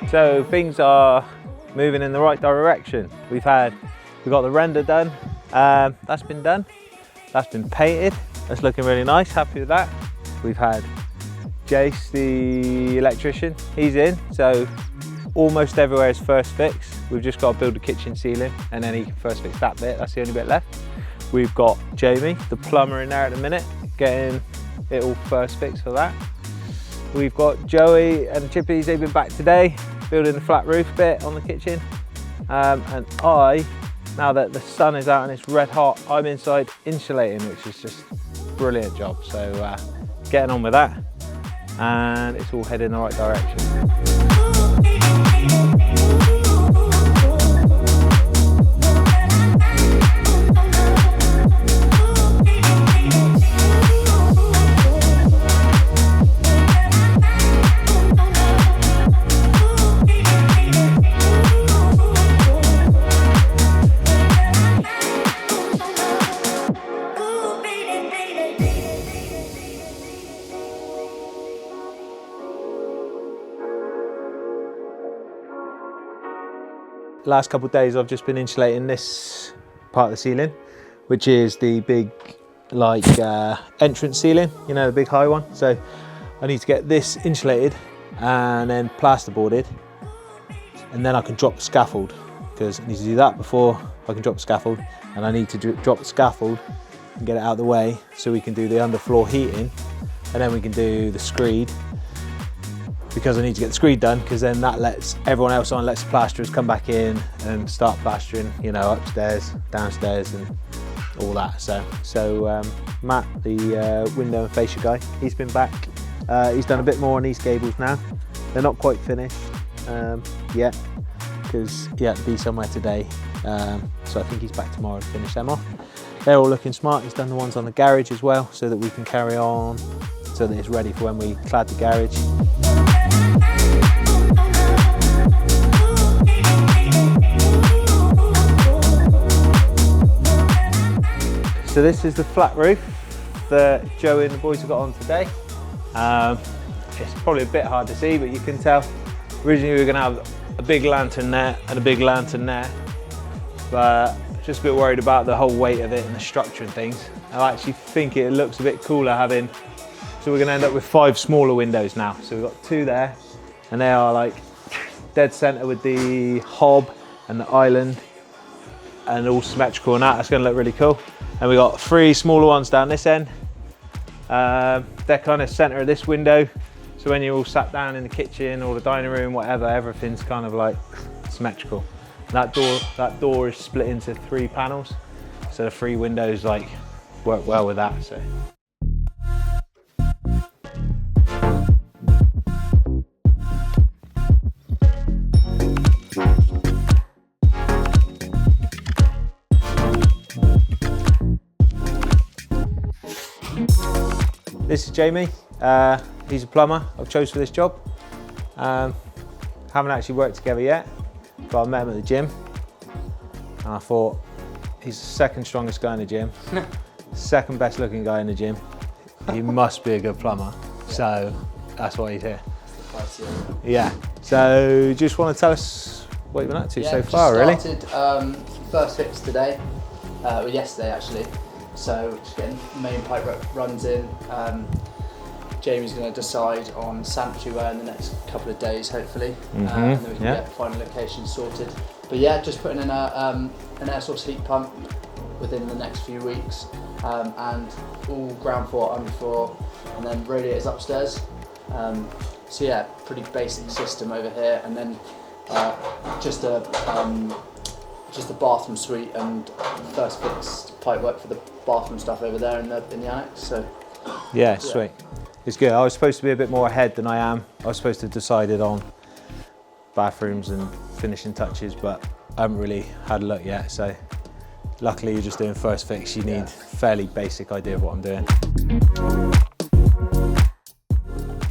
So things are moving in the right direction. We've got the render done. That's been done. That's been painted. That's looking really nice. Happy with that. We've had Jace, the electrician. He's in. So almost everywhere is first fix. We've just got to build the kitchen ceiling, and then he can first fix that bit. That's the only bit left. We've got Jamie, the plumber, in there at the minute, getting it all first fixed for that. We've got Joey and Chippy's. They've been back today, building the flat roof bit on the kitchen. And now that the sun is out and it's red hot, I'm inside insulating, which is just a brilliant job. So getting on with that, and it's all heading in the right direction. Last couple of days I've just been insulating this part of the ceiling, which is the big entrance ceiling, you know, the big high one. So I need to get this insulated and then plasterboarded, and then I can drop the scaffold, because I need to do that before I can drop the scaffold, and I need to drop the scaffold and get it out of the way so we can do the underfloor heating, and then we can do the screed, because I need to get the screed done, because then that lets everyone else on, lets the plasterers come back in and start plastering, you know, upstairs, downstairs and all that. So Matt, the window and fascia guy, he's been back. He's done a bit more on these gables now. They're not quite finished yet, because he had to be somewhere today. So I think he's back tomorrow to finish them off. They're all looking smart. He's done the ones on the garage as well, so that we can carry on, so that it's ready for when we clad the garage. So this is the flat roof that Joey and the boys have got on today. It's probably a bit hard to see, but you can tell. Originally we were going to have a big lantern there and a big lantern there, but just a bit worried about the whole weight of it and the structure and things. I actually think it looks a bit cooler having, so we're going to end up with 5 smaller windows now. So we've got 2 there, and they are like dead center with the hob and the island, and all symmetrical, and that's going to look really cool. And we got 3 smaller ones down this end. They're kind of center of this window, so when you're all sat down in the kitchen or the dining room, whatever, everything's kind of like symmetrical. And that door is split into 3 panels, so the 3 windows like work well with that. So. This is Jamie. He's a plumber I've chose for this job. Haven't actually worked together yet, but I met him at the gym, and I thought he's the 2nd strongest guy in the gym, 2nd best looking guy in the gym. He must be a good plumber, so that's why he's here. Yeah. So just want to tell us what you've been up to so far, really? Started first fix today, well yesterday actually. So just getting main pipe runs in. Jamie's going to decide on sanitary wear in the next couple of days, hopefully, and then we can get the final location sorted. But yeah, just putting in an air source heat pump within the next few weeks, and all ground floor, underfloor, and then radiators upstairs. So yeah, pretty basic system over here, and then just a bathroom suite and first fix pipe work for the bathroom stuff over there in the annex. So yeah, sweet. It's good. I was supposed to be a bit more ahead than I am. I was supposed to have decided on bathrooms and finishing touches, but I haven't really had a look yet. So luckily you're just doing first fix. You need a fairly basic idea of what I'm doing.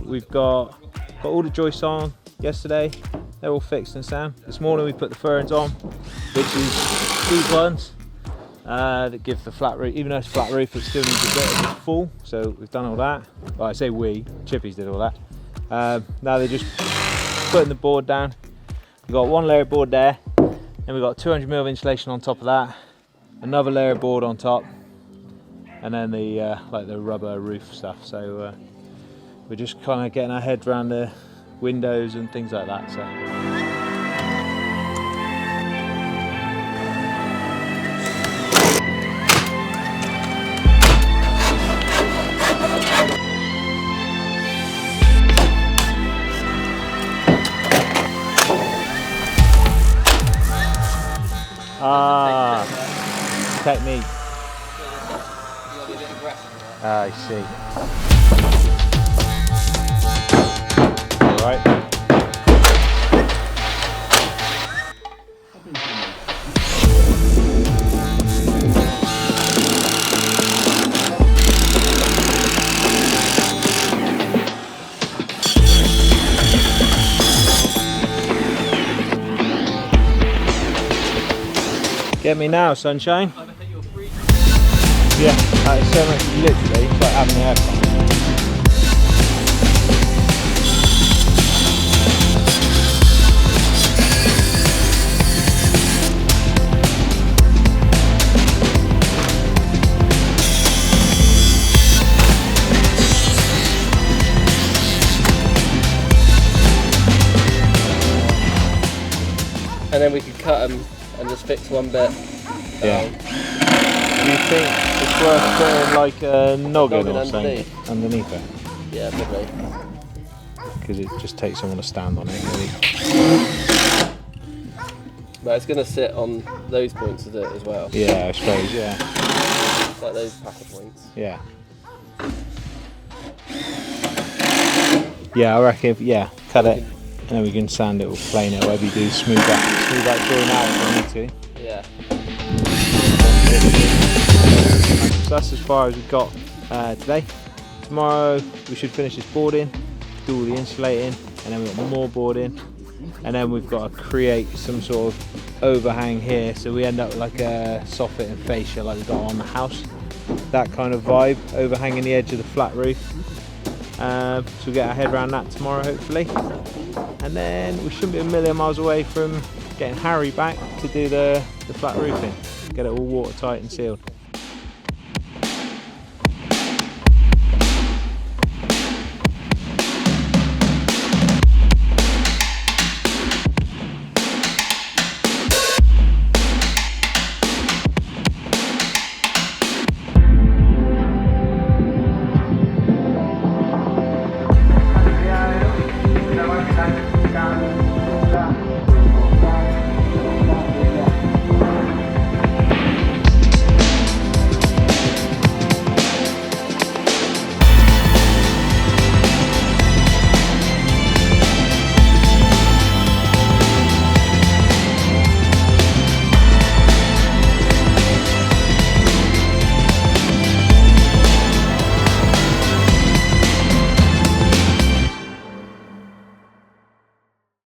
We've got all the joists on yesterday. They're all fixed and sound. This morning we put the firrings on, which is these ones. that give the flat roof, even though it's flat roof, it still needs a bit of a fall. So we've done all that. Well, I say we, Chippy's did all that. Now they're just putting the board down. We've got one layer of board there, and we've got 200mm of insulation on top of that, another layer of board on top, and then the like the rubber roof stuff. So we're just kind of getting our head around the windows and things like that. So. Ah, technique. Ah, I see. All right. Get me now, sunshine. Yeah, it's so much, literally, it's like having an aircon. And then we could cut them and just fix one bit. Yeah. Do you think it's worth putting like a noggin or something underneath it? Yeah, probably. Because it just takes someone to stand on it, really. But it's going to sit on those points of it as well. Yeah, I suppose, yeah. Like those packer points. Yeah. Yeah, I reckon, cut it, and then we can sand it or plane it, whatever you do, smooth that joint out if we need to. Yeah. So that's as far as we've got today. Tomorrow we should finish this boarding, do all the insulating, and then we've got more boarding, and then we've got to create some sort of overhang here, so we end up with like a soffit and fascia like we've got on the house. That kind of vibe, overhanging the edge of the flat roof. So we'll get our head around that tomorrow hopefully. And then we shouldn't be a million miles away from getting Harry back to do the flat roofing. Get it all watertight and sealed.